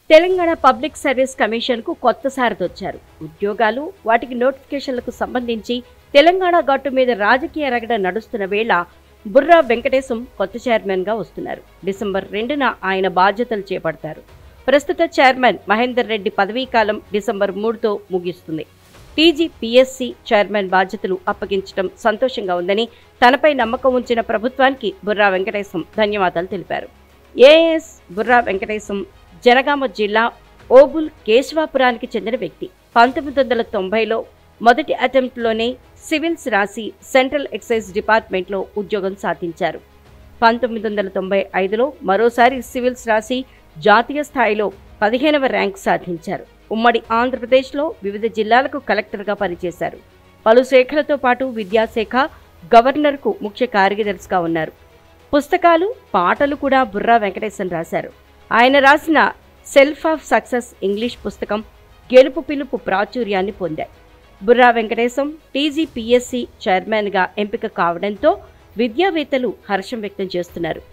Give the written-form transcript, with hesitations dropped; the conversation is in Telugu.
తెలంగాణ పబ్లిక్ సర్వీస్ కమిషన్కు కొత్త సారథొచ్చారు. ఉద్యోగాలు, వాటికి నోటిఫికేషన్లకు సంబంధించి తెలంగాణ గట్టు మీద రాజకీయ రగడ నడుస్తున్న వేళ బుర్రా వెంకటేశం కొత్త చైర్మన్గా వస్తున్నారు. డిసెంబర్ 2న ఆయన బాధ్యతలు చేపడతారు. ప్రస్తుత చైర్మన్ మహేందర్ రెడ్డి పదవీకాలం డిసెంబర్ 3తో ముగిస్తుంది. టీజీపీఎస్సీ చైర్మన్ బాధ్యతలు అప్పగించడం సంతోషంగా ఉందని, తనపై నమ్మకం ఉంచిన ప్రభుత్వానికి బుర్రా వెంకటేశం ధన్యవాదాలు తెలిపారు. ఏఎస్ బుర్రా వెంకటేశం జనగామ జిల్లా ఓబుల్ కేశవాపురానికి చెందిన వ్యక్తి. 1990లో మొదటి అటెంప్ట్లోనే సివిల్స్ రాసి సెంట్రల్ ఎక్సైజ్ డిపార్ట్మెంట్లో ఉద్యోగం సాధించారు. 1995లో మరోసారి సివిల్స్ రాసి జాతీయ స్థాయిలో 15వ ర్యాంకు సాధించారు. ఉమ్మడి ఆంధ్రప్రదేశ్లో వివిధ జిల్లాలకు కలెక్టర్గా పనిచేశారు. పలు శాఖలతో పాటు విద్యాశాఖ, గవర్నర్కు ముఖ్య కార్యదర్శిగా ఉన్నారు. పుస్తకాలు, పాటలు కూడా బుర్రా వెంకటేశం రాశారు. ఆయన రాసిన సెల్ఫ్ ఆఫ్ సక్సెస్ ఇంగ్లీష్ పుస్తకం గెలుపు పిలుపు ప్రాచుర్యాన్ని పొందాయి. బుర్రా వెంకటేశం టీజీపీఎస్సీ చైర్మన్గా ఎంపిక కావడంతో విద్యావేత్తలు హర్షం వ్యక్తం చేస్తున్నారు.